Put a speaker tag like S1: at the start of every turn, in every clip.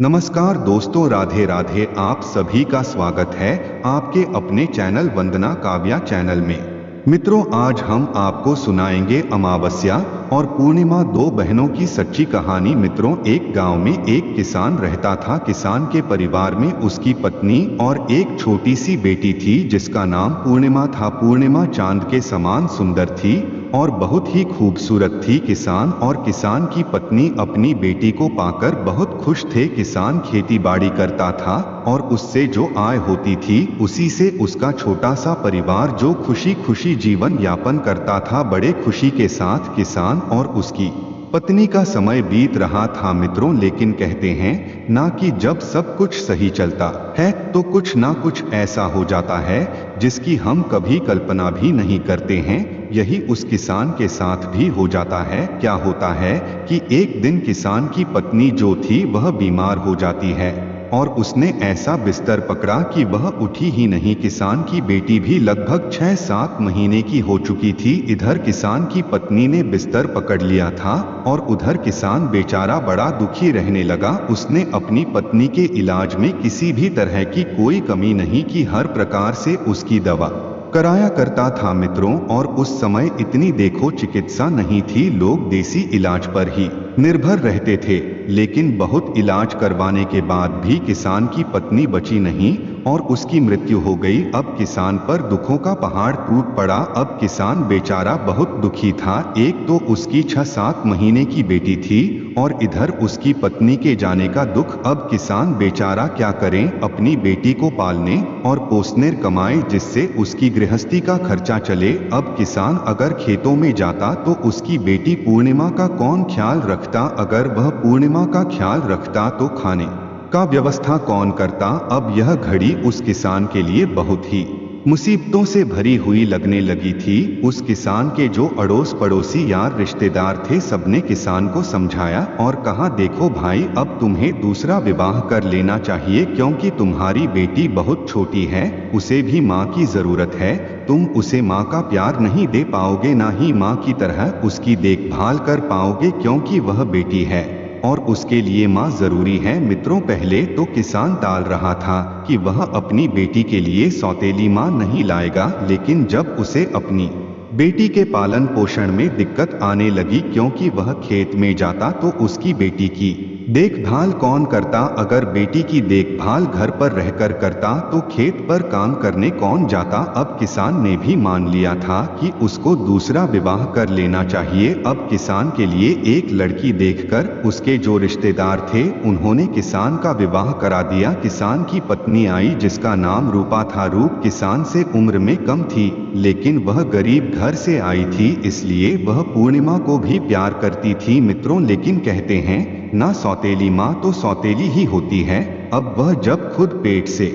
S1: नमस्कार दोस्तों, राधे राधे। आप सभी का स्वागत है आपके अपने चैनल वंदना काव्या चैनल में। मित्रों, आज हम आपको सुनाएंगे अमावस्या और पूर्णिमा, दो बहनों की सच्ची कहानी। मित्रों, एक गांव में एक किसान रहता था। किसान के परिवार में उसकी पत्नी और एक छोटी सी बेटी थी जिसका नाम पूर्णिमा था। पूर्णिमा चांद के समान सुंदर थी और बहुत ही खूबसूरत थी। किसान और किसान की पत्नी अपनी बेटी को पाकर बहुत खुश थे। किसान खेती बाड़ी करता था और उससे जो आय होती थी उसी से उसका छोटा सा परिवार जो खुशी खुशी जीवन यापन करता था। बड़े खुशी के साथ किसान और उसकी पत्नी का समय बीत रहा था। मित्रों, लेकिन कहते हैं ना कि जब सब कुछ सही चलता है तो कुछ ना कुछ ऐसा हो जाता है जिसकी हम कभी कल्पना भी नहीं करते हैं। यही उस किसान के साथ भी हो जाता है। क्या होता है कि एक दिन किसान की पत्नी जो थी वह बीमार हो जाती है और उसने ऐसा बिस्तर पकड़ा कि वह उठी ही नहीं। किसान की बेटी भी लगभग 6-7 महीने की हो चुकी थी। इधर किसान की पत्नी ने बिस्तर पकड़ लिया था और उधर किसान बेचारा बड़ा दुखी रहने लगा। उसने अपनी पत्नी के इलाज में किसी भी तरह की कोई कमी नहीं की, हर प्रकार से उसकी दवा कराया करता था। मित्रों, और उस समय इतनी देखो चिकित्सा नहीं थी, लोग देसी इलाज पर ही निर्भर रहते थे। लेकिन बहुत इलाज करवाने के बाद भी किसान की पत्नी बची नहीं और उसकी मृत्यु हो गई। अब किसान पर दुखों का पहाड़ टूट पड़ा। अब किसान बेचारा बहुत दुखी था। एक तो उसकी 6-7 महीने की बेटी थी और इधर उसकी पत्नी के जाने का दुख। अब किसान बेचारा क्या करें, अपनी बेटी को पालने और पोसने कमाए जिससे उसकी गृहस्थी का खर्चा चले। अब किसान अगर खेतों में जाता तो उसकी बेटी पूर्णिमा का कौन ख्याल रखता? अगर वह पूर्णिमा का ख्याल रखता तो खाने का व्यवस्था कौन करता? अब यह घड़ी उस किसान के लिए बहुत ही मुसीबतों से भरी हुई लगने लगी थी। उस किसान के जो अड़ोस पड़ोसी यार रिश्तेदार थे, सबने किसान को समझाया और कहा, देखो भाई, अब तुम्हें दूसरा विवाह कर लेना चाहिए क्योंकि तुम्हारी बेटी बहुत छोटी है, उसे भी माँ की जरूरत है। तुम उसे माँ का प्यार नहीं दे पाओगे, ना ही माँ की तरह उसकी देखभाल कर पाओगे क्योंकि वह बेटी है और उसके लिए माँ जरूरी है। मित्रों, पहले तो किसान टाल रहा था कि वह अपनी बेटी के लिए सौतेली माँ नहीं लाएगा, लेकिन जब उसे अपनी बेटी के पालन पोषण में दिक्कत आने लगी क्योंकि वह खेत में जाता तो उसकी बेटी की देखभाल कौन करता? अगर बेटी की देखभाल घर पर रहकर करता तो खेत पर काम करने कौन जाता? अब किसान ने भी मान लिया था कि उसको दूसरा विवाह कर लेना चाहिए। अब किसान के लिए एक लड़की देखकर उसके जो रिश्तेदार थे उन्होंने किसान का विवाह करा दिया। किसान की पत्नी आई जिसका नाम रूपा था। रूप किसान से उम्र में कम थी लेकिन वह गरीब घर से आई थी, इसलिए वह पूर्णिमा को भी प्यार करती थी। मित्रों, लेकिन कहते हैं ना सौतेली माँ तो सौतेली ही होती है। अब वह जब खुद पेट से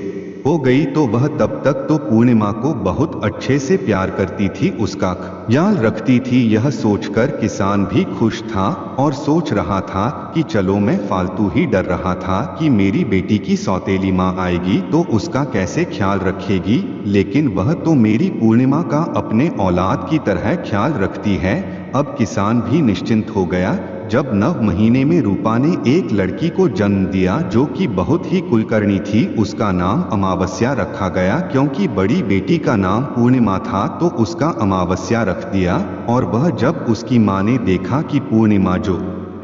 S1: हो गई तो वह तब तक तो पूर्णिमा को बहुत अच्छे से प्यार करती थी, उसका ख्याल रखती थी। यह सोचकर किसान भी खुश था और सोच रहा था कि चलो, मैं फालतू ही डर रहा था कि मेरी बेटी की सौतेली माँ आएगी तो उसका कैसे ख्याल रखेगी, लेकिन वह तो मेरी पूर्णिमा का अपने औलाद की तरह ख्याल रखती है। अब किसान भी निश्चिंत हो गया जब 9 महीने में रूपा ने एक लड़की को जन्म दिया जो कि बहुत ही कुलकर्णी थी। उसका नाम अमावस्या रखा गया क्योंकि बड़ी बेटी का नाम पूर्णिमा था तो उसका अमावस्या रख दिया। और वह जब उसकी माँ ने देखा कि पूर्णिमा जो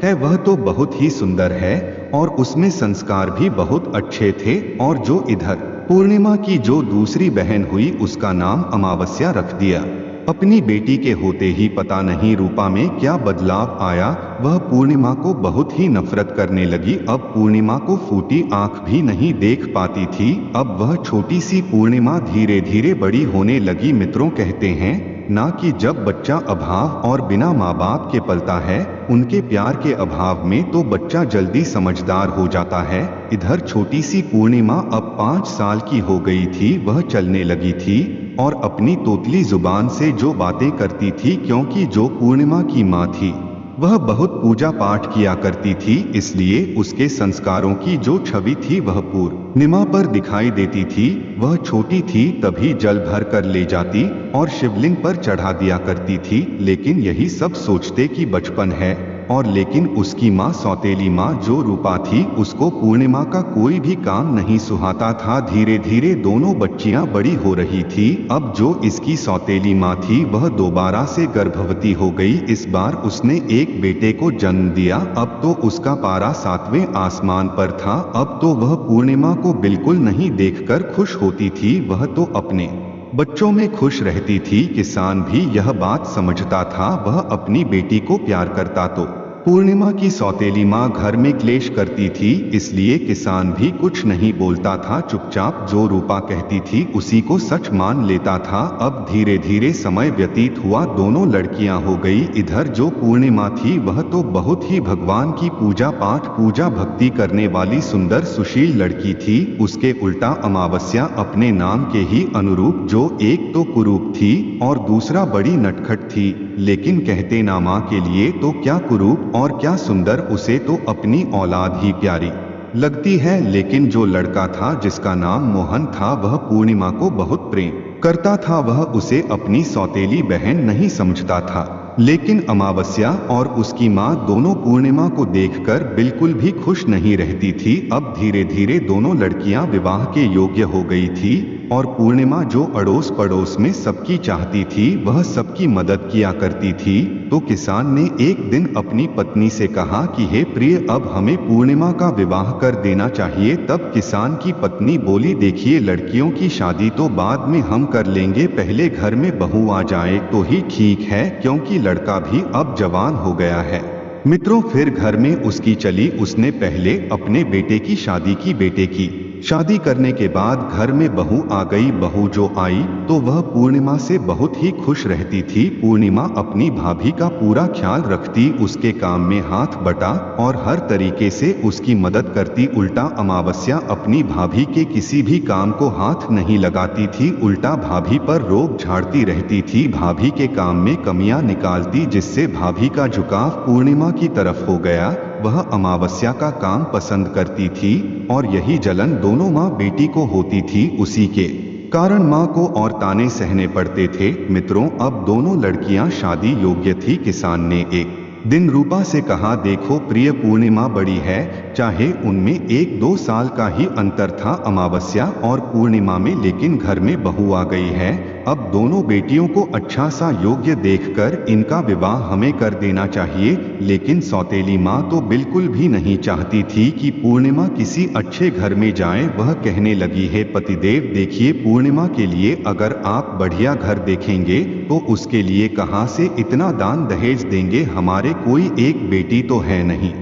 S1: है वह तो बहुत ही सुंदर है और उसमें संस्कार भी बहुत अच्छे थे, और जो इधर पूर्णिमा की जो दूसरी बहन हुई उसका नाम अमावस्या रख दिया। अपनी बेटी के होते ही पता नहीं रूपा में क्या बदलाव आया, वह पूर्णिमा को बहुत ही नफरत करने लगी। अब पूर्णिमा को फूटी आंख भी नहीं देख पाती थी। अब वह छोटी सी पूर्णिमा धीरे धीरे बड़ी होने लगी। मित्रों, कहते हैं ना कि जब बच्चा अभाव और बिना माँ बाप के पलता है, उनके प्यार के अभाव में तो बच्चा जल्दी समझदार हो जाता है। इधर छोटी सी पूर्णिमा अब 5 साल की हो गई थी। वह चलने लगी थी और अपनी तोतली जुबान से जो बातें करती थी, क्योंकि जो पूर्णिमा की माँ थी वह बहुत पूजा पाठ किया करती थी, इसलिए उसके संस्कारों की जो छवि थी वह पूर्णिमा पर दिखाई देती थी। वह छोटी थी तभी जल भर कर ले जाती और शिवलिंग पर चढ़ा दिया करती थी, लेकिन यही सब सोचते कि बचपन है और लेकिन उसकी माँ सौतेली माँ जो रूपा थी उसको पूर्णिमा का कोई भी काम नहीं सुहाता था। धीरे धीरे दोनों बच्चियां बड़ी हो रही थी। अब जो इसकी सौतेली माँ थी वह दोबारा से गर्भवती हो गई। इस बार उसने एक बेटे को जन्म दिया। अब तो उसका पारा 7वें आसमान पर था। अब तो वह पूर्णिमा को बिल्कुल नहीं देखकर खुश होती थी, वह तो अपने बच्चों में खुश रहती थी। किसान भी यह बात समझता था। वह अपनी बेटी को प्यार करता तो पूर्णिमा की सौतेली माँ घर में क्लेश करती थी, इसलिए किसान भी कुछ नहीं बोलता था। चुपचाप जो रूपा कहती थी उसी को सच मान लेता था। अब धीरे धीरे समय व्यतीत हुआ, दोनों लड़कियां हो गई। इधर जो पूर्णिमा थी वह तो बहुत ही भगवान की पूजा पाठ पूजा भक्ति करने वाली सुंदर सुशील लड़की थी। उसके उल्टा अमावस्या अपने नाम के ही अनुरूप, जो एक तो कुरूप थी और दूसरा बड़ी नटखट थी। लेकिन कहते ना माँ के लिए तो क्या कुरूप और क्या सुंदर, उसे तो अपनी औलाद ही प्यारी लगती है। लेकिन जो लड़का था जिसका नाम मोहन था वह पूर्णिमा को बहुत प्रेम करता था। वह उसे अपनी सौतेली बहन नहीं समझता था। लेकिन अमावस्या और उसकी माँ दोनों पूर्णिमा को देखकर बिल्कुल भी खुश नहीं रहती थी। अब धीरे धीरे दोनों लड़कियां विवाह के योग्य हो गई थी और पूर्णिमा जो अड़ोस पड़ोस में सबकी चाहती थी वह सबकी मदद किया करती थी। तो किसान ने एक दिन अपनी पत्नी से कहा कि हे प्रिय, अब हमें पूर्णिमा का विवाह कर देना चाहिए। तब किसान की पत्नी बोली, देखिए लड़कियों की शादी तो बाद में हम कर लेंगे, पहले घर में बहू आ जाए तो ही ठीक है, क्योंकि लड़का भी अब जवान हो गया है। मित्रों, फिर घर में उसकी चली। उसने पहले अपने बेटे की शादी की। बेटे की शादी करने के बाद घर में बहू आ गई। बहू जो आई तो वह पूर्णिमा से बहुत ही खुश रहती थी। पूर्णिमा अपनी भाभी का पूरा ख्याल रखती, उसके काम में हाथ बटा और हर तरीके से उसकी मदद करती। उल्टा अमावस्या अपनी भाभी के किसी भी काम को हाथ नहीं लगाती थी, उल्टा भाभी पर रोब झाड़ती रहती थी, भाभी के काम में कमियां निकालती, जिससे भाभी का झुकाव पूर्णिमा की तरफ हो गया। वह अमावस्या का काम पसंद करती थी और यही जलन दोनों माँ बेटी को होती थी। उसी के कारण माँ को और ताने सहने पड़ते थे। मित्रों, अब दोनों लड़कियां शादी योग्य थी। किसान ने एक दिन रूपा से कहा, देखो प्रिय, पूर्णिमा बड़ी है, चाहे उनमें 1-2 साल का ही अंतर था अमावस्या और पूर्णिमा में, लेकिन घर में बहू आ गई है। अब दोनों बेटियों को अच्छा सा योग्य देखकर इनका विवाह हमें कर देना चाहिए। लेकिन सौतेली माँ तो बिल्कुल भी नहीं चाहती थी कि पूर्णिमा किसी अच्छे घर में जाए। वह कहने लगी, है पतिदेव, देखिए पूर्णिमा के लिए अगर आप बढ़िया घर देखेंगे तो उसके लिए कहाँ से इतना दान दहेज देंगे। हमारे कोई एक बेटी तो है नहीं,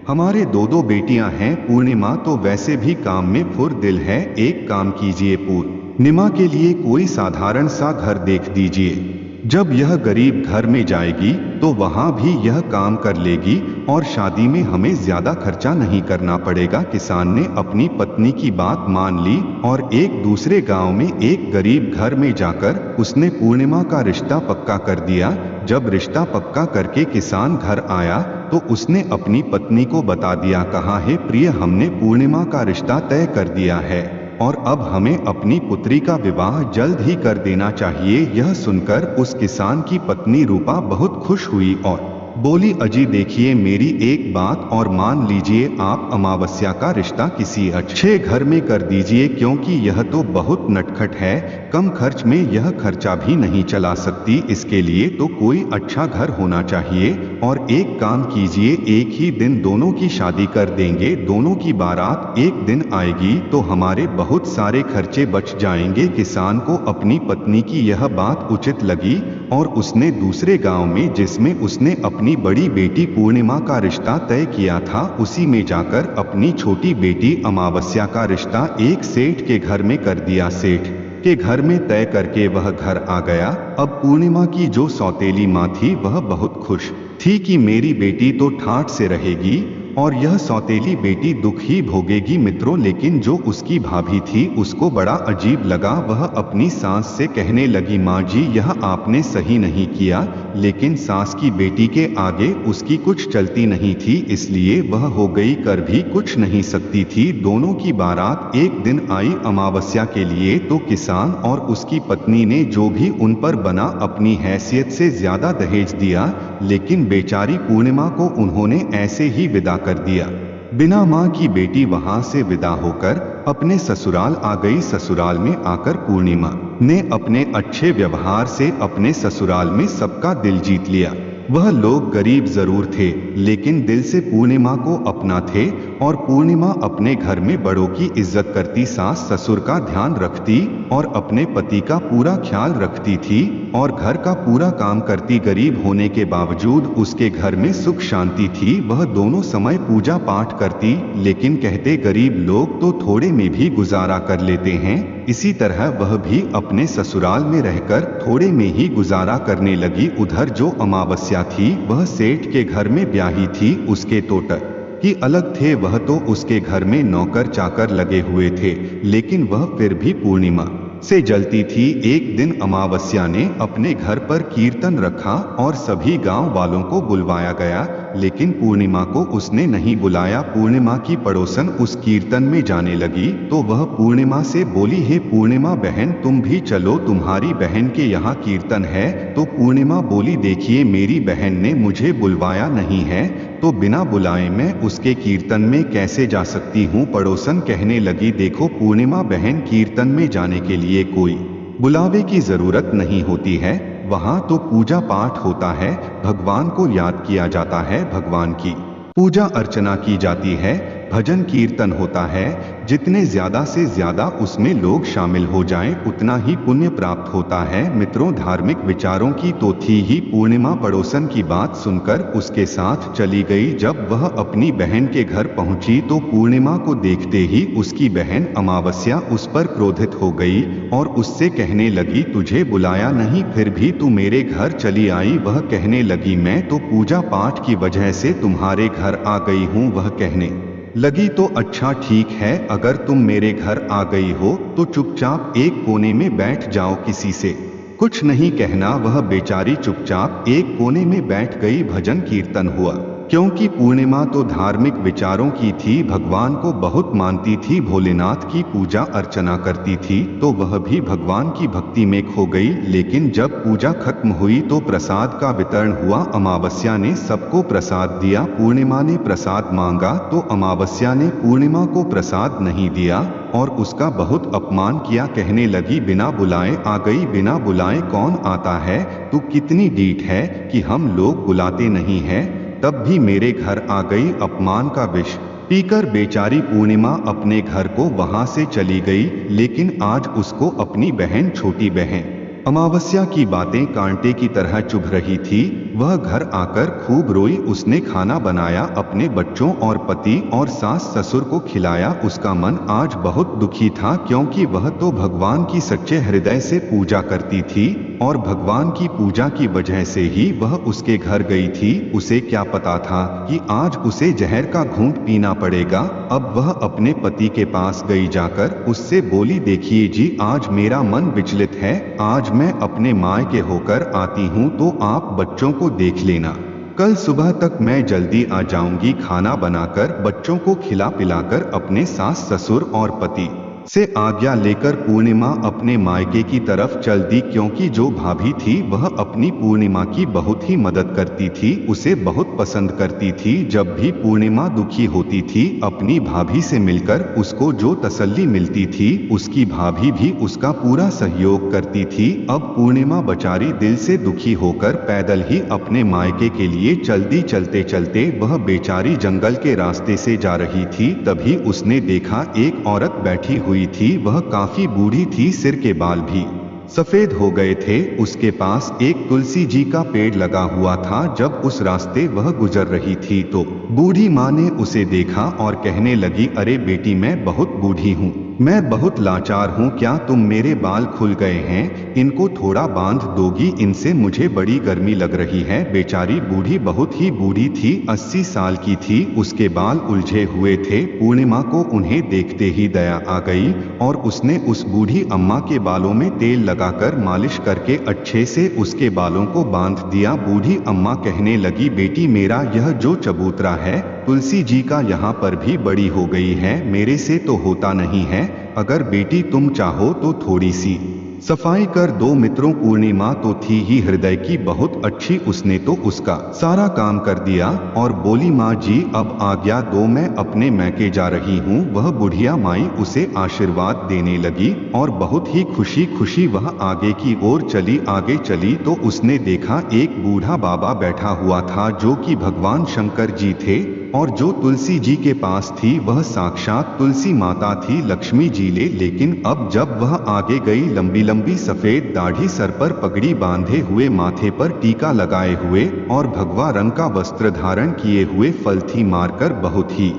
S1: हमारे 2-2 बेटियां हैं। पूर्णिमा तो वैसे भी काम में फुर्दिल है। एक काम कीजिए, पूर्णिमा के लिए कोई साधारण सा घर देख दीजिए। जब यह गरीब घर में जाएगी तो वहां भी यह काम कर लेगी और शादी में हमें ज्यादा खर्चा नहीं करना पड़ेगा। किसान ने अपनी पत्नी की बात मान ली और एक दूसरे गांव में एक गरीब घर में जाकर उसने पूर्णिमा का रिश्ता पक्का कर दिया। जब रिश्ता पक्का करके किसान घर आया तो उसने अपनी पत्नी को बता दिया, कहा, हे प्रिय, हमने पूर्णिमा का रिश्ता तय कर दिया है और अब हमें अपनी पुत्री का विवाह जल्द ही कर देना चाहिए। यह सुनकर उस किसान की पत्नी रूपा बहुत खुश हुई और बोली, अजी देखिए, मेरी एक बात और मान लीजिए, आप अमावस्या का रिश्ता किसी अच्छे घर में कर दीजिए, क्योंकि यह तो बहुत नटखट है, कम खर्च में यह खर्चा भी नहीं चला सकती। इसके लिए तो कोई अच्छा घर होना चाहिए। और एक काम कीजिए, एक ही दिन दोनों की शादी कर देंगे, दोनों की बारात एक दिन आएगी तो हमारे बहुत सारे खर्चे बच जाएंगे। किसान को अपनी पत्नी की यह बात उचित लगी और उसने दूसरे गांव में, जिसमें उसने अपनी बड़ी बेटी पूर्णिमा का रिश्ता तय किया था, उसी में जाकर अपनी छोटी बेटी अमावस्या का रिश्ता एक सेठ के घर में कर दिया। सेठ के घर में तय करके वह घर आ गया। अब पूर्णिमा की जो सौतेली माँ थी वह बहुत खुश थी कि मेरी बेटी तो ठाठ से रहेगी और यह सौतेली बेटी दुख ही भोगेगी मित्रों। लेकिन जो उसकी भाभी थी उसको बड़ा अजीब लगा। वह अपनी सास से कहने लगी, माँ जी यह आपने सही नहीं किया। लेकिन सास की बेटी के आगे उसकी कुछ चलती नहीं थी, इसलिए वह हो गई कर भी कुछ नहीं सकती थी। दोनों की बारात एक दिन आई अमावस्या के लिए, तो किसान और उसकी पत्नी ने जो भी उन पर बना अपनी हैसियत से ज्यादा दहेज दिया, लेकिन बेचारी पूर्णिमा को उन्होंने ऐसे ही विदा कर दिया। बिना माँ की बेटी वहां से विदा होकर अपने ससुराल आ गई। ससुराल में आकर पूर्णिमा ने अपने अच्छे व्यवहार से अपने ससुराल में सबका दिल जीत लिया। वह लोग गरीब जरूर थे, लेकिन दिल से पूर्णिमा को अपना थे और पूर्णिमा अपने घर में बड़ों की इज्जत करती, सास ससुर का ध्यान रखती और अपने पति का पूरा ख्याल रखती थी और घर का पूरा काम करती। गरीब होने के बावजूद उसके घर में सुख शांति थी। वह दोनों समय पूजा पाठ करती, लेकिन कहते गरीब लोग तो थोड़े में भी गुजारा कर लेते हैं, इसी तरह वह भी अपने ससुराल में रहकर थोड़े में ही गुजारा करने लगी। उधर जो अमावस्या थी वह सेठ के घर में ब्याही थी। उसके तोटर ही अलग थे, वह तो उसके घर में नौकर चाकर लगे हुए थे, लेकिन वह फिर भी पूर्णिमा से जलती थी। एक दिन अमावस्या ने अपने घर पर कीर्तन रखा और सभी गांव वालों को बुलवाया गया, लेकिन पूर्णिमा को उसने नहीं बुलाया। पूर्णिमा की पड़ोसन उस कीर्तन में जाने लगी तो वह पूर्णिमा से बोली, हे पूर्णिमा बहन तुम भी चलो, तुम्हारी बहन के यहाँ कीर्तन है। तो पूर्णिमा बोली, देखिए मेरी बहन ने मुझे बुलवाया नहीं है, तो बिना बुलाए मैं उसके कीर्तन में कैसे जा सकती हूँ। पड़ोसन कहने लगी, देखो पूर्णिमा बहन, कीर्तन में जाने के लिए कोई बुलावे की जरूरत नहीं होती है, वहाँ तो पूजा पाठ होता है, भगवान को याद किया जाता है, भगवान की पूजा अर्चना की जाती है, भजन कीर्तन होता है। जितने ज्यादा से ज्यादा उसमें लोग शामिल हो जाएं, उतना ही पुण्य प्राप्त होता है। मित्रों, धार्मिक विचारों की तो थी ही पूर्णिमा। पड़ोसन की बात सुनकर उसके साथ चली गई। जब वह अपनी बहन के घर पहुंची तो पूर्णिमा को देखते ही उसकी बहन अमावस्या उस पर क्रोधित हो गई और उससे कहने लगी, तुझे बुलाया नहीं फिर भी तू मेरे घर चली आई। वह कहने लगी, मैं तो पूजा पाठ की वजह से तुम्हारे घर आ गई हूँ। वह कहने लगी, तो अच्छा ठीक है, अगर तुम मेरे घर आ गई हो तो चुपचाप एक कोने में बैठ जाओ, किसी से कुछ नहीं कहना। वह बेचारी चुपचाप एक कोने में बैठ गई। भजन कीर्तन हुआ, क्योंकि पूर्णिमा तो धार्मिक विचारों की थी, भगवान को बहुत मानती थी, भोलेनाथ की पूजा अर्चना करती थी, तो वह भी भगवान की भक्ति में खो गई। लेकिन जब पूजा खत्म हुई तो प्रसाद का वितरण हुआ। अमावस्या ने सबको प्रसाद दिया। पूर्णिमा ने प्रसाद मांगा तो अमावस्या ने पूर्णिमा को प्रसाद नहीं दिया और उसका बहुत अपमान किया। कहने लगी, बिना बुलाए आ गई, बिना बुलाए कौन आता है, तू कितनी ढीठ है कि हम लोग बुलाते नहीं हैं, तब भी मेरे घर आ गई। अपमान का विष पीकर बेचारी पूर्णिमा अपने घर को वहां से चली गई। लेकिन आज उसको अपनी बहन, छोटी बहन अमावस्या की बातें कांटे की तरह चुभ रही थी। वह घर आकर खूब रोई। उसने खाना बनाया, अपने बच्चों और पति और सास ससुर को खिलाया। उसका मन आज बहुत दुखी था, क्योंकि वह तो भगवान की सच्चे हृदय से पूजा करती थी और भगवान की पूजा की वजह से ही वह उसके घर गई थी। उसे क्या पता था कि आज उसे जहर का घूंट पीना पड़ेगा। अब वह अपने पति के पास गई, जाकर उससे बोली, देखिए जी, आज मेरा मन विचलित है, आज मैं अपने मायके होकर आती हूँ, तो आप बच्चों को देख लेना, कल सुबह तक मैं जल्दी आ जाऊंगी। खाना बनाकर बच्चों को खिला पिलाकर अपने सास ससुर और पति से आज्ञा लेकर पूर्णिमा अपने मायके की तरफ चल दी, क्योंकि जो भाभी थी वह अपनी पूर्णिमा की बहुत ही मदद करती थी, उसे बहुत पसंद करती थी। जब भी पूर्णिमा दुखी होती थी, अपनी भाभी से मिलकर उसको जो तसल्ली मिलती थी, उसकी भाभी भी उसका पूरा सहयोग करती थी। अब पूर्णिमा बेचारी दिल से दुखी होकर पैदल ही अपने मायके के लिए चलती, चलते चलते वह बेचारी जंगल के रास्ते से जा रही थी। तभी उसने देखा एक औरत बैठी हुई थी। वह काफी बूढ़ी थी, सिर के बाल भी सफेद हो गए थे। उसके पास एक तुलसी जी का पेड़ लगा हुआ था। जब उस रास्ते वह गुजर रही थी तो बूढ़ी माँ ने उसे देखा और कहने लगी, अरे बेटी, मैं बहुत बूढ़ी हूँ, मैं बहुत लाचार हूँ, क्या तुम मेरे बाल खुल गए हैं, इनको थोड़ा बांध दोगी, इनसे मुझे बड़ी गर्मी लग रही है। बेचारी बूढ़ी बहुत ही बूढ़ी थी, 80 साल की थी, उसके बाल उलझे हुए थे। पूर्णिमा को उन्हें देखते ही दया आ गई और उसने उस बूढ़ी अम्मा के बालों में तेल लगाकर मालिश करके अच्छे से उसके बालों को बांध दिया। बूढ़ी अम्मा कहने लगी, बेटी मेरा यह जो चबूतरा है तुलसी जी का यहाँ पर भी बड़ी हो गई है, मेरे से तो होता नहीं है, अगर बेटी तुम चाहो तो थोड़ी सी सफाई कर दो। मित्रों, पूर्णिमा तो थी ही हृदय की बहुत अच्छी, उसने तो उसका सारा काम कर दिया और बोली, माँ जी अब आज्ञा दो, मैं अपने मैके जा रही हूँ। वह बुढ़िया माई उसे आशीर्वाद देने लगी और बहुत ही खुशी खुशी वह आगे की ओर चली। आगे चली तो उसने देखा एक बूढ़ा बाबा बैठा हुआ था जो कि भगवान शंकर जी थे और जो तुलसी जी के पास थी वह साक्षात तुलसी माता थी, लक्ष्मी जी ले। लेकिन अब जब वह आगे गई, लंबी लंबी सफेद दाढ़ी, सर पर पगड़ी बांधे हुए, माथे पर टीका लगाए हुए और भगवा रंग का वस्त्र धारण किए हुए, फलथी मारकर बहुत ही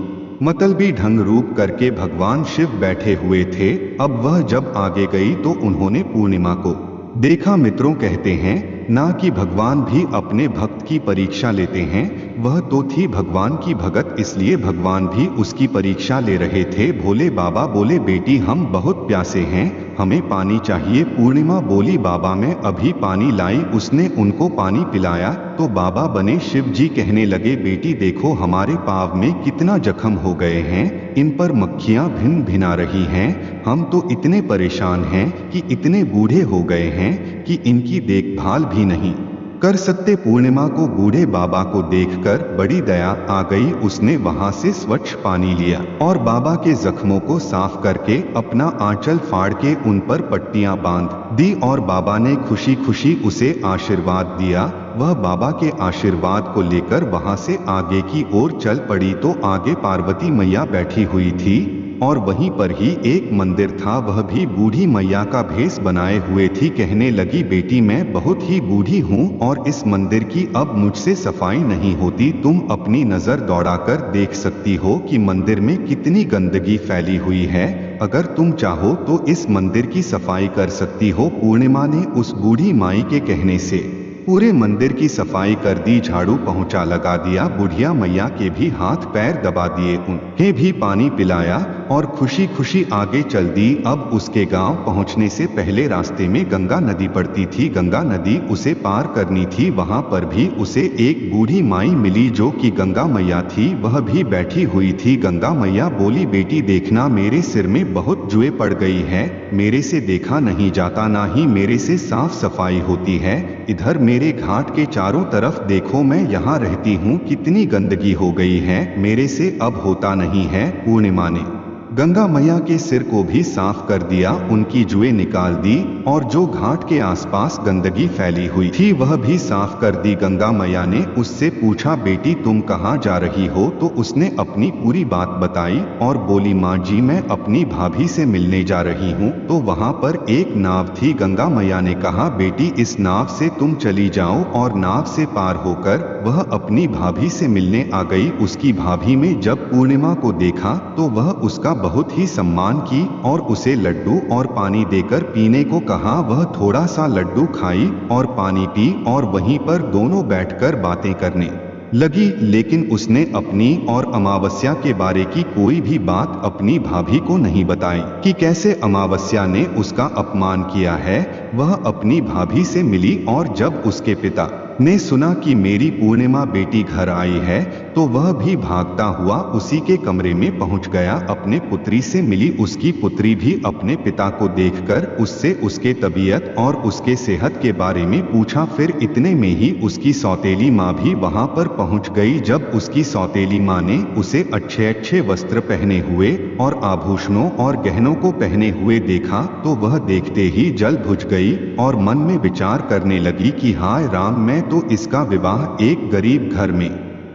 S1: मतलबी ढंग रूप करके भगवान शिव बैठे हुए थे। अब वह जब आगे गई तो उन्होंने पूर्णिमा को देखा। मित्रों, कहते हैं ना कि भगवान भी अपने भक्त की परीक्षा लेते हैं, वह तो थी भगवान की भगत, इसलिए भगवान भी उसकी परीक्षा ले रहे थे। भोले बाबा बोले, बेटी हम बहुत प्यासे हैं, हमें पानी चाहिए। पूर्णिमा बोली, बाबा मैं अभी पानी लाई। उसने उनको पानी पिलाया तो बाबा बने शिव जी कहने लगे, बेटी देखो हमारे पाँव में कितना जख्म हो गए हैं, इन पर मक्खियां भिन भिना रही हैं, हम तो इतने परेशान हैं कि इतने बूढ़े हो गए हैं कि इनकी देखभाल भी नहीं कर सकते। पूर्णिमा को बूढ़े बाबा को देखकर बड़ी दया आ गई, उसने वहां से स्वच्छ पानी लिया और बाबा के जख्मों को साफ करके अपना आंचल फाड़ के उन पर पट्टियां बांध दी और बाबा ने खुशी खुशी उसे आशीर्वाद दिया। वह बाबा के आशीर्वाद को लेकर वहां से आगे की ओर चल पड़ी तो आगे पार्वती मैया बैठी हुई थी और वहीं पर ही एक मंदिर था, वह भी बूढ़ी मैया का भेष बनाए हुए थी। कहने लगी, बेटी मैं बहुत ही बूढ़ी हूँ और इस मंदिर की अब मुझसे सफाई नहीं होती, तुम अपनी नजर दौड़ाकर देख सकती हो कि मंदिर में कितनी गंदगी फैली हुई है, अगर तुम चाहो तो इस मंदिर की सफाई कर सकती हो। पूर्णिमा ने उस बूढ़ी माई के कहने से पूरे मंदिर की सफाई कर दी, झाड़ू पोंछा लगा दिया, बुढ़िया मैया के भी हाथ पैर दबा दिए, उन्हें भी पानी पिलाया और खुशी खुशी आगे चल दी। अब उसके गांव पहुंचने से पहले रास्ते में गंगा नदी पड़ती थी, गंगा नदी उसे पार करनी थी। वहां पर भी उसे एक बूढ़ी माई मिली जो कि गंगा मैया थी, वह भी बैठी हुई थी। गंगा मैया बोली, बेटी देखना मेरे सिर में बहुत जुए पड़ गई है, मेरे से देखा नहीं जाता, ना ही मेरे से साफ सफाई होती है, इधर मेरे घाट के चारों तरफ देखो, मैं यहाँ रहती हूँ, कितनी गंदगी हो गई है, मेरे से अब होता नहीं है। पूर्णिमा ने गंगा मैया के सिर को भी साफ कर दिया, उनकी जुएं निकाल दी और जो घाट के आसपास गंदगी फैली हुई थी वह भी साफ कर दी। गंगा मैया ने उससे पूछा, बेटी तुम कहाँ जा रही हो? तो उसने अपनी पूरी बात बताई और बोली, माँ जी मैं अपनी भाभी से मिलने जा रही हूँ। तो वहाँ पर एक नाव थी। गंगा मैया ने कहा, बेटी इस नाव से तुम चली जाओ और नाव से पार होकर वह अपनी भाभी से मिलने आ गई। उसकी भाभी में जब पूर्णिमा को देखा तो वह उसका बहुत ही सम्मान की और उसे लड्डू और पानी देकर पीने को कहा। वह थोड़ा सा लड्डू खाई और पानी पी और वहीं पर दोनों बैठकर बातें करने लगी। लेकिन उसने अपनी और अमावस्या के बारे की कोई भी बात अपनी भाभी को नहीं बताई कि कैसे अमावस्या ने उसका अपमान किया है। वह अपनी भाभी से मिली और जब उसके पिता ने सुना कि मेरी पूर्णिमा बेटी घर आई है तो वह भी भागता हुआ उसी के कमरे में पहुंच गया, अपने पुत्री से मिली। उसकी पुत्री भी अपने पिता को देखकर उससे उसके तबीयत और उसके सेहत के बारे में पूछा। फिर इतने में ही उसकी सौतेली माँ भी वहां पर पहुंच गई। जब उसकी सौतेली माँ ने उसे अच्छे अच्छे वस्त्र पहने हुए और आभूषणों और गहनों को पहने हुए देखा तो वह देखते ही जल बुझ गई और मन में विचार करने लगी कि हाय राम, मैं तो इसका विवाह एक गरीब घर में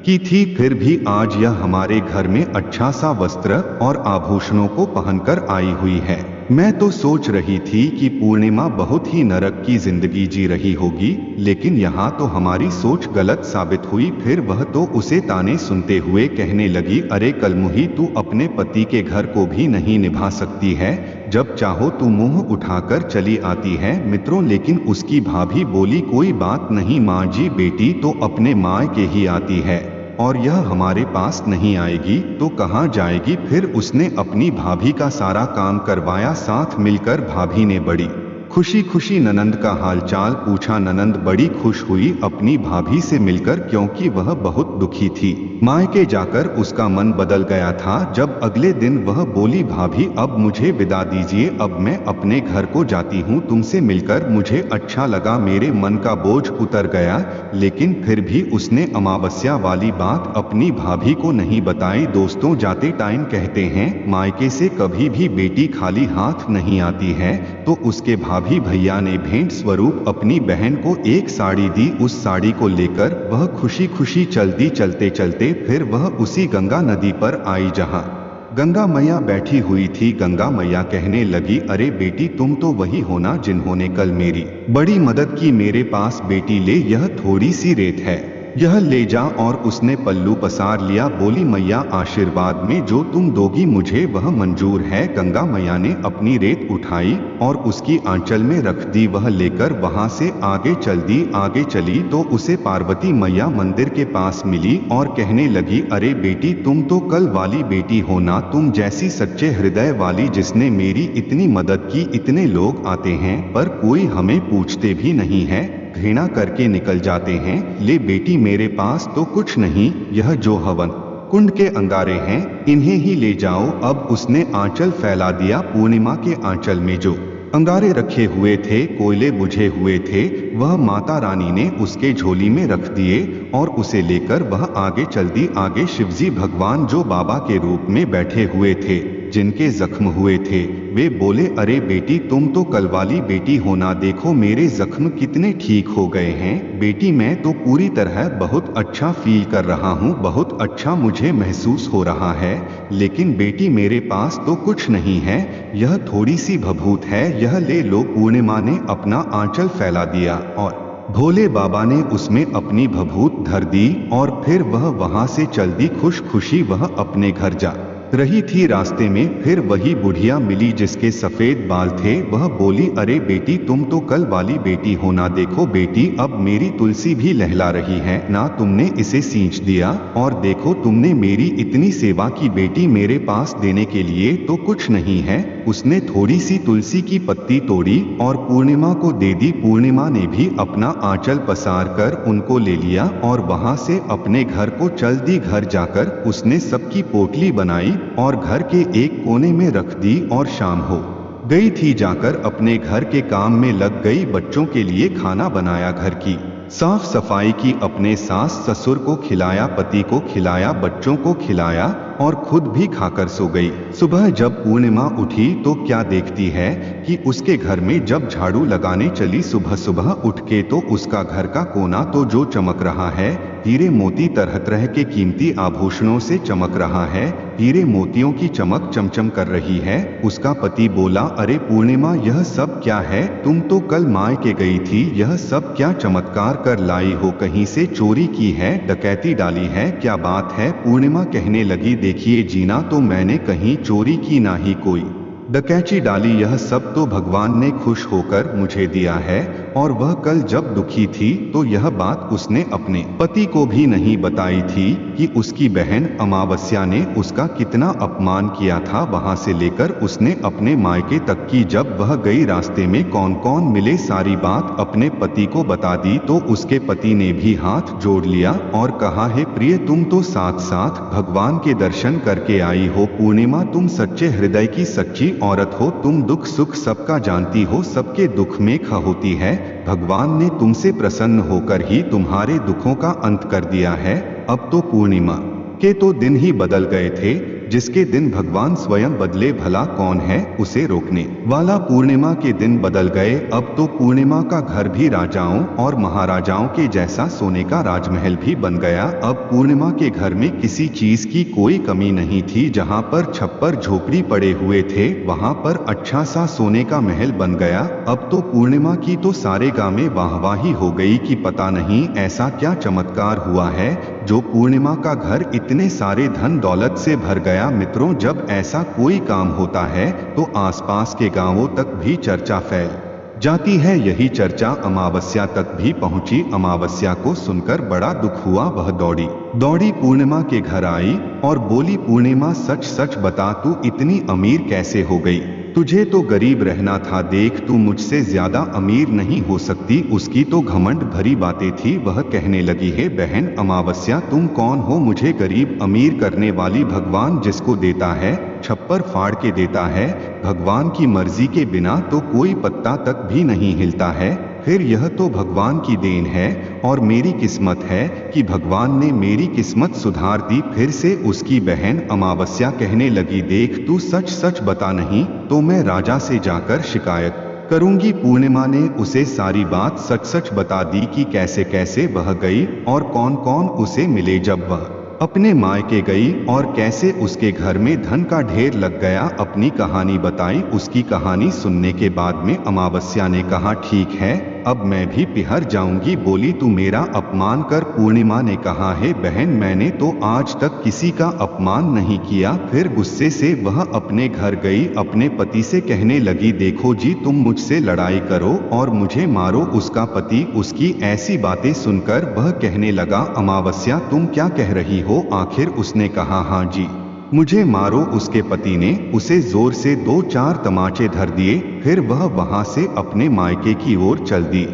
S1: की थी, फिर भी आज यह हमारे घर में अच्छा सा वस्त्र और आभूषणों को पहनकर आई हुई है। मैं तो सोच रही थी कि पूर्णिमा बहुत ही नरक की जिंदगी जी रही होगी, लेकिन यहाँ तो हमारी सोच गलत साबित हुई। फिर वह तो उसे ताने सुनते हुए कहने लगी, अरे कलमुही, तू अपने पति के घर को भी नहीं निभा सकती है, जब चाहो तू मुंह उठाकर चली आती है। मित्रों, लेकिन उसकी भाभी बोली, कोई बात नहीं माँ जी, बेटी तो अपने मायके ही आती है और यह हमारे पास नहीं आएगी तो कहाँ जाएगी। फिर उसने अपनी भाभी का सारा काम करवाया। साथ मिलकर भाभी ने बड़ी खुशी खुशी ननंद का हालचाल पूछा। ननंद बड़ी खुश हुई अपनी भाभी से मिलकर, क्योंकि वह बहुत दुखी थी। मायके जाकर उसका मन बदल गया था। जब अगले दिन वह बोली, भाभी अब मुझे विदा दीजिए, अब मैं अपने घर को जाती हूँ, तुमसे मिलकर मुझे अच्छा लगा, मेरे मन का बोझ उतर गया। लेकिन फिर भी उसने अमावस्या वाली बात अपनी भाभी को नहीं बताई। दोस्तों, जाते टाइम कहते हैं, मायके से कभी भी बेटी खाली हाथ नहीं आती है। तो उसके भाभी भैया ने भेंट स्वरूप अपनी बहन को एक साड़ी दी। उस साड़ी को लेकर वह खुशी खुशी चलती चलते चलते फिर वह उसी गंगा नदी पर आई जहां गंगा मैया बैठी हुई थी। गंगा मैया कहने लगी, अरे बेटी, तुम तो वही हो ना जिन्होंने कल मेरी बड़ी मदद की। मेरे पास बेटी ले, यह थोड़ी सी रेत है, यह ले जा। और उसने पल्लू पसार लिया। बोली, मैया आशीर्वाद में जो तुम दोगी मुझे वह मंजूर है। गंगा मैया ने अपनी रेत उठाई और उसकी आंचल में रख दी। वह लेकर वहां से आगे चल दी। आगे चली तो उसे पार्वती मैया मंदिर के पास मिली और कहने लगी, अरे बेटी, तुम तो कल वाली बेटी हो ना, तुम जैसी सच्चे हृदय वाली, जिसने मेरी इतनी मदद की। इतने लोग आते हैं पर कोई हमें पूछते भी नहीं है, घृणा करके निकल जाते हैं। ले बेटी, मेरे पास तो कुछ नहीं, यह जो हवन कुंड के अंगारे हैं इन्हें ही ले जाओ। अब उसने आंचल फैला दिया। पूर्णिमा के आंचल में जो अंगारे रखे हुए थे, कोयले बुझे हुए थे, वह माता रानी ने उसके झोली में रख दिए और उसे लेकर वह आगे चल दी। आगे शिवजी भगवान जो बाबा के रूप में बैठे हुए थे, जिनके जख्म हुए थे, वे बोले, अरे बेटी, तुम तो कल वाली बेटी हो ना, देखो मेरे जख्म कितने ठीक हो गए हैं। बेटी, मैं तो पूरी तरह बहुत अच्छा फील कर रहा हूँ, बहुत अच्छा मुझे महसूस हो रहा है। लेकिन बेटी, मेरे पास तो कुछ नहीं है, यह थोड़ी सी भभूत है, यह ले लो। पूर्णिमा ने अपना आंचल फैला दिया और भोले बाबा ने उसमें अपनी भभूत धर दी और फिर वह वहां से चल दी। खुश खुशी वह अपने घर जा रही थी। रास्ते में फिर वही बुढ़िया मिली जिसके सफेद बाल थे। वह बोली, अरे बेटी, तुम तो कल वाली बेटी हो ना, देखो बेटी, अब मेरी तुलसी भी लहला रही है ना, तुमने इसे सींच दिया। और देखो, तुमने मेरी इतनी सेवा की बेटी, मेरे पास देने के लिए तो कुछ नहीं है। उसने थोड़ी सी तुलसी की पत्ती तोड़ी और पूर्णिमा को दे दी। पूर्णिमा ने भी अपना आंचल पसार कर उनको ले लिया और वहां से अपने घर को चल दी। घर जाकर उसने सबकी पोटली बनाई और घर के एक कोने में रख दी और शाम हो गई थी। जाकर अपने घर के काम में लग गई। बच्चों के लिए खाना बनाया, घर की साफ सफाई की, अपने सास ससुर को खिलाया, पति को खिलाया, बच्चों को खिलाया और खुद भी खाकर सो गई। सुबह जब पूर्णिमा उठी तो क्या देखती है कि उसके घर में जब झाड़ू लगाने चली सुबह सुबह उठ के, तो उसका घर का कोना तो जो चमक रहा है, हीरे मोती तरह तरह के कीमती आभूषणों से चमक रहा है, हीरे मोतियों की चमक चमचम कर रही है। उसका पति बोला, अरे पूर्णिमा, यह सब क्या है? तुम तो कल मायके गई थी, यह सब क्या चमत्कार कर लाई हो? कहीं से चोरी की है, डकैती डाली है, क्या बात है? पूर्णिमा कहने लगी, देखिए जीना, तो मैंने कहीं चोरी की ना ही कोई डकैती डाली, यह सब तो भगवान ने खुश होकर मुझे दिया है। और वह कल जब दुखी थी तो यह बात उसने अपने पति को भी नहीं बताई थी कि उसकी बहन अमावस्या ने उसका कितना अपमान किया था। वहां से लेकर उसने अपने मायके तक की। जब वह गई, रास्ते में कौन कौन मिले, सारी बात अपने पति को बता दी। तो उसके पति ने भी हाथ जोड़ लिया और कहा, हे प्रिय, तुम तो साथ साथ भगवान के दर्शन करके आई हो। पूर्णिमा, तुम सच्चे हृदय की सच्ची औरत हो, तुम दुख सुख सबका जानती हो, सबके दुख में ख होती है। भगवान ने तुमसे प्रसन्न होकर ही तुम्हारे दुखों का अंत कर दिया है। अब तो पूर्णिमा के तो दिन ही बदल गए थे। जिसके दिन भगवान स्वयं बदले, भला कौन है उसे रोकने वाला। पूर्णिमा के दिन बदल गए। अब तो पूर्णिमा का घर भी राजाओं और महाराजाओं के जैसा सोने का राजमहल भी बन गया। अब पूर्णिमा के घर में किसी चीज की कोई कमी नहीं थी। जहाँ पर छप्पर झोपड़ी पड़े हुए थे वहाँ पर अच्छा सा सोने का महल बन गया। अब तो पूर्णिमा की तो सारे गांव में वाहवाही हो गई कि पता नहीं ऐसा क्या चमत्कार हुआ है जो पूर्णिमा का घर इतने सारे धन दौलत से भर गया। मित्रों, जब ऐसा कोई काम होता है तो आसपास के गांवों तक भी चर्चा फैल जाती है। यही चर्चा अमावस्या तक भी पहुंची। अमावस्या को सुनकर बड़ा दुख हुआ। वह दौड़ी दौड़ी पूर्णिमा के घर आई और बोली, पूर्णिमा सच सच बता, तू इतनी अमीर कैसे हो गई? तुझे तो गरीब रहना था। देख, तू मुझसे ज्यादा अमीर नहीं हो सकती। उसकी तो घमंड भरी बातें थी। वह कहने लगी, हे बहन अमावस्या, तुम कौन हो मुझे गरीब अमीर करने वाली? भगवान जिसको देता है छप्पर फाड़ के देता है। भगवान की मर्जी के बिना तो कोई पत्ता तक भी नहीं हिलता है। फिर यह तो भगवान की देन है और मेरी किस्मत है कि भगवान ने मेरी किस्मत सुधार दी। फिर से उसकी बहन अमावस्या कहने लगी, देख, तू सच सच बता, नहीं तो मैं राजा से जाकर शिकायत करूंगी। पूर्णिमा ने उसे सारी बात सच सच बता दी कि कैसे कैसे वह गई और कौन कौन उसे मिले जब वह अपने मायके गई और कैसे उसके घर में धन का ढेर लग गया। अपनी कहानी बताई। उसकी कहानी सुनने के बाद में अमावस्या ने कहा, ठीक है, अब मैं भी पिहर जाऊंगी। बोली, तू मेरा अपमान कर। पूर्णिमा ने कहा, हे बहन, मैंने तो आज तक किसी का अपमान नहीं किया। फिर गुस्से से वह अपने घर गई। अपने पति से कहने लगी, देखो जी, तुम मुझसे लड़ाई करो और मुझे मारो। उसका पति उसकी ऐसी बातें सुनकर वह कहने लगा, अमावस्या, तुम क्या कह रही हो? आखिर उसने कहा, हाँ जी, मुझे मारो। उसके पति ने उसे जोर से 2-4 तमाचे धर दिए। फिर वह वहां से अपने मायके की ओर चल दी।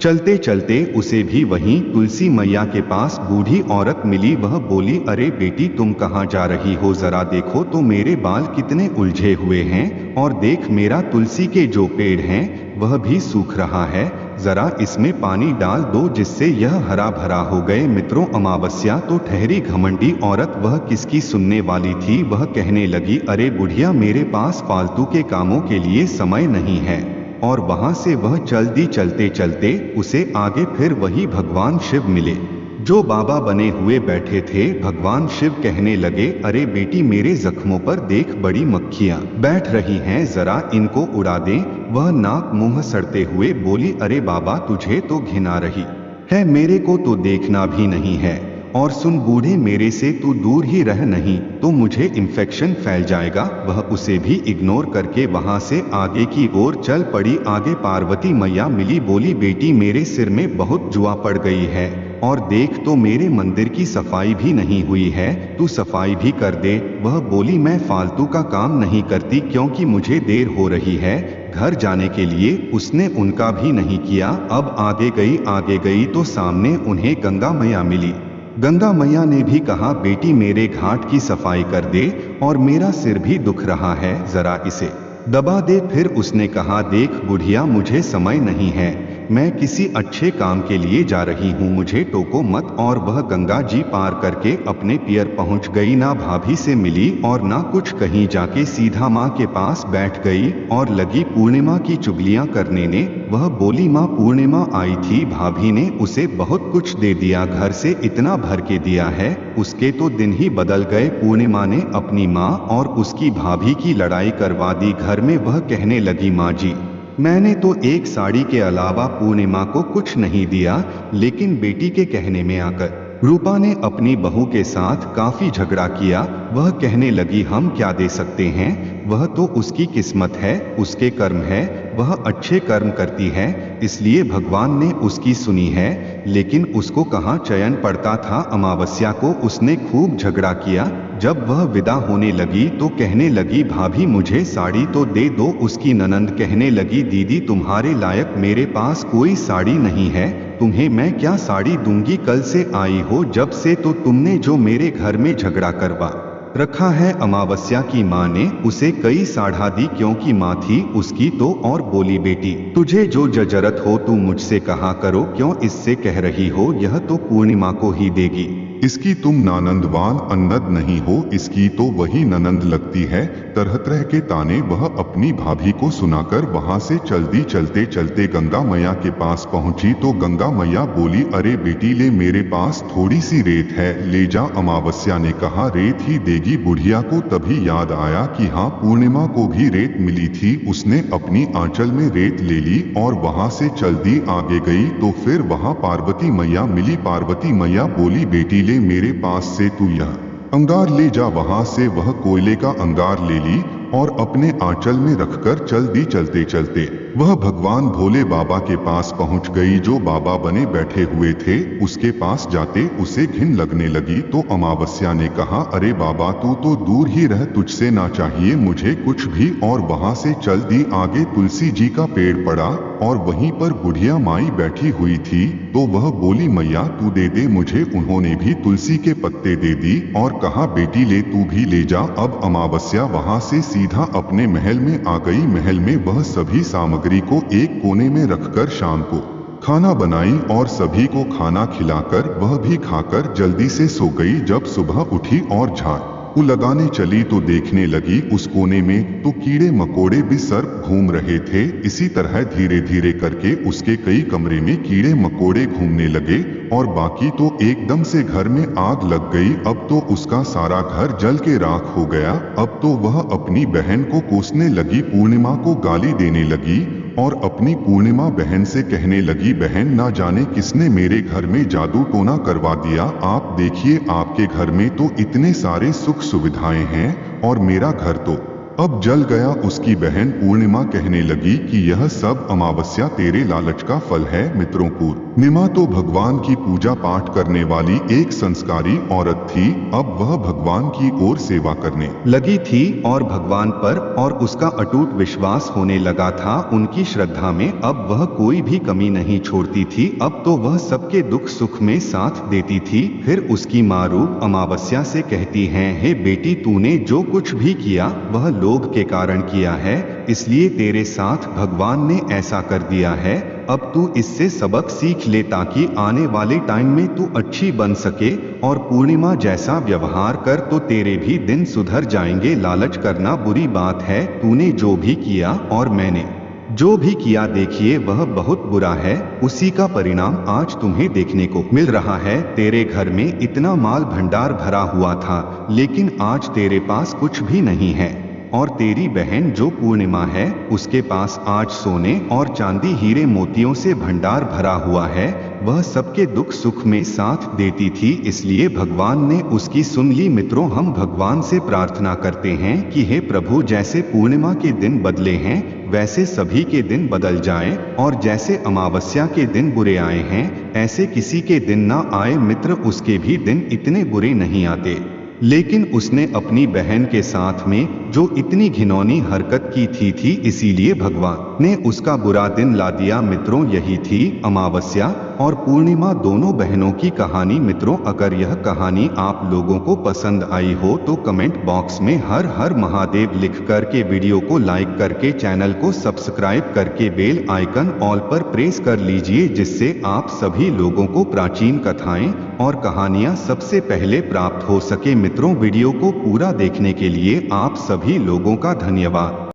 S1: चलते चलते उसे भी वहीं तुलसी मैया के पास बूढ़ी औरत मिली। वह बोली, अरे बेटी, तुम कहाँ जा रही हो? जरा देखो तो मेरे बाल कितने उलझे हुए हैं और देख, मेरा तुलसी के जो पेड़ हैं वह भी सूख रहा है। जरा इसमें पानी डाल दो जिससे यह हरा भरा हो गए। मित्रों, अमावस्या तो ठहरी घमंडी औरत, वह किसकी सुनने वाली थी। वह कहने लगी, अरे बुढ़िया, मेरे पास फालतू के कामों के लिए समय नहीं है। और वहां से वह चलती चलते चलते उसे आगे फिर वही भगवान शिव मिले जो बाबा बने हुए बैठे थे। भगवान शिव कहने लगे, अरे बेटी, मेरे जख्मों पर देख, बड़ी मक्खियां बैठ रही हैं, जरा इनको उड़ा दें। वह नाक मुंह सड़ते हुए बोली, अरे बाबा, तुझे तो घिन आ रही है, मेरे को तो देखना भी नहीं है। और सुन बूढ़े, मेरे से तू दूर ही रह, नहीं तो मुझे इन्फेक्शन फैल जाएगा। वह उसे भी इग्नोर करके वहां से आगे की ओर चल पड़ी। आगे पार्वती मैया मिली। बोली, बेटी, मेरे सिर में बहुत जुआ पड़ गई है और देख तो मेरे मंदिर की सफाई भी नहीं हुई है, तू सफाई भी कर दे। वह बोली, मैं फालतू का काम नहीं करती क्योंकि मुझे देर हो रही है घर जाने के लिए। उसने उनका भी नहीं किया। अब आगे गई तो सामने उन्हें गंगा मैया मिली। गंगा मैया ने भी कहा, बेटी, मेरे घाट की सफाई कर दे और मेरा सिर भी दुख रहा है, जरा इसे दबा दे। फिर उसने कहा, देख बुढ़िया, मुझे समय नहीं है, मैं किसी अच्छे काम के लिए जा रही हूँ, मुझे टोको मत। और वह गंगा जी पार करके अपने पियर पहुँच गई। ना भाभी से मिली और ना कुछ, कहीं जाके सीधा माँ के पास बैठ गई और लगी पूर्णिमा की चुगलियाँ करने ने। वह बोली, माँ, पूर्णिमा आई थी, भाभी ने उसे बहुत कुछ दे दिया, घर से इतना भर के दिया है, उसके तो दिन ही बदल गए। पूर्णिमा ने अपनी माँ और उसकी भाभी की लड़ाई करवा दी। घर में वह कहने लगी, माँ जी, मैंने तो एक साड़ी के अलावा पूर्णिमा को कुछ नहीं दिया। लेकिन बेटी के कहने में आकर रूपा ने अपनी बहू के साथ काफी झगड़ा किया। वह कहने लगी, हम क्या दे सकते हैं, वह तो उसकी किस्मत है, उसके कर्म है, वह अच्छे कर्म करती है, इसलिए भगवान ने उसकी सुनी है। लेकिन उसको कहाँ चयन पड़ता था। अमावस्या को उसने खूब झगड़ा किया। जब वह विदा होने लगी तो कहने लगी, भाभी, मुझे साड़ी तो दे दो। उसकी ननंद कहने लगी, दीदी, तुम्हारे लायक मेरे पास कोई साड़ी नहीं है, तुम्हें मैं क्या साड़ी दूंगी, कल से आई हो जब से तो तुमने जो मेरे घर में झगड़ा करवा रखा है। अमावस्या की माँ ने उसे कई साढ़ा दी क्योंकि माँ थी उसकी तो, और बोली, बेटी, तुझे जो जरूरत हो तू मुझसे कहा करो, क्यों इससे कह रही हो, यह तो पूर्णिमा को ही देगी।
S2: इसकी तुम नानंदवान अनंद नहीं हो, इसकी तो वही ननंद लगती है। तरह तरह के ताने वह अपनी भाभी को सुनाकर वहां से चलती चलते चलते गंगा मैया के पास पहुंची तो गंगा मैया बोली, अरे बेटी ले, मेरे पास थोड़ी सी रेत है, ले जा। अमावस्या ने कहा, रेत ही देगी। बुढ़िया को तभी याद आया कि हाँ, पूर्णिमा को भी रेत मिली थी। उसने अपनी आंचल में रेत ले ली और वहां से चलती आगे गई तो फिर वहां पार्वती मैया मिली। पार्वती मैया बोली, बेटी ले, मेरे पास से तू यह अंगार ले जा। वहां से वह कोयले का अंगार ले ली और अपने आंचल में रखकर चलती चलते चलते वह भगवान भोले बाबा के पास पहुंच गई, जो बाबा बने बैठे हुए थे। उसके पास जाते उसे घिन लगने लगी तो अमावस्या ने कहा, अरे बाबा, तू तो दूर ही रह, तुझसे ना चाहिए मुझे कुछ भी। और वहां से चल दी आगे। तुलसी जी का पेड़ पड़ा और वहीं पर बुढ़िया माई बैठी हुई थी तो वह बोली, मैया तू दे दे मुझे। उन्होंने भी तुलसी के पत्ते दे दी और कहा, बेटी ले, तू भी ले जा। अब अमावस्या वहां से सीधा अपने महल में आ गई। महल में वह सभी सामग्री को एक कोने में रखकर शाम को खाना बनाई और सभी को खाना खिलाकर वह भी खाकर जल्दी से सो गई। जब सुबह उठी और झाड़ू लगाने चली तो देखने लगी उस कोने में तो कीड़े मकोड़े भी सर्प घूम रहे थे। इसी तरह धीरे धीरे करके उसके कई कमरे में कीड़े मकोड़े घूमने लगे और बाकी तो एकदम से घर में आग लग गई। अब तो उसका सारा घर जल के राख हो गया। अब तो वह अपनी बहन को कोसने लगी, पूर्णिमा को गाली देने लगी और अपनी पूर्णिमा बहन से कहने लगी, बहन, ना जाने किसने मेरे घर में जादू टोना करवा दिया। आप देखिए, आपके घर में तो इतने सारे सुख सुविधाएं हैं और मेरा घर तो अब जल गया। उसकी बहन पूर्णिमा कहने लगी कि यह सब अमावस्या तेरे लालच का फल है। मित्रों, पूर्णिमा तो भगवान की पूजा पाठ करने वाली एक संस्कारी औरत थी। अब वह भगवान की ओर सेवा करने
S1: लगी थी और भगवान पर और उसका अटूट विश्वास होने लगा था। उनकी श्रद्धा में अब वह कोई भी कमी नहीं छोड़ती थी। अब तो वह सबके दुख सुख में साथ देती थी। फिर उसकी माँ रूप अमावस्या से कहती है, हे बेटी, तूने जो कुछ भी किया वह लोभ के कारण किया है, इसलिए तेरे साथ भगवान ने ऐसा कर दिया है। अब तू इससे सबक सीख ले ताकि आने वाले टाइम में तू अच्छी बन सके और पूर्णिमा जैसा व्यवहार कर तो तेरे भी दिन सुधर जाएंगे। लालच करना बुरी बात है। तूने जो भी किया और मैंने जो भी किया, देखिए वह बहुत बुरा है। उसी का परिणाम आज तुम्हें देखने को मिल रहा है। तेरे घर में इतना माल भंडार भरा हुआ था, लेकिन आज तेरे पास कुछ भी नहीं है। और तेरी बहन जो पूर्णिमा है, उसके पास आज सोने और चांदी हीरे मोतियों से भंडार भरा हुआ है। वह सबके दुख सुख में साथ देती थी, इसलिए भगवान ने उसकी सुन ली। मित्रों, हम भगवान से प्रार्थना करते हैं कि हे प्रभु, जैसे पूर्णिमा के दिन बदले हैं वैसे सभी के दिन बदल जाएं और जैसे अमावस्या के दिन बुरे आए हैं ऐसे किसी के दिन ना आए। मित्र, उसके भी दिन इतने बुरे नहीं आते, लेकिन उसने अपनी बहन के साथ में जो इतनी घिनौनी हरकत की थी इसीलिए भगवान ने उसका बुरा दिन ला दिया। मित्रों, यही थी अमावस्या और पूर्णिमा दोनों बहनों की कहानी। मित्रों, अगर यह कहानी आप लोगों को पसंद आई हो तो कमेंट बॉक्स में हर हर महादेव लिख करके वीडियो को लाइक करके चैनल को सब्सक्राइब करके बेल आइकन ऑल पर प्रेस कर लीजिए, जिससे आप सभी लोगों को प्राचीन कथाएं और कहानियां सबसे पहले प्राप्त हो सके। मित्रों, वीडियो को पूरा देखने के लिए आप सभी लोगों का धन्यवाद।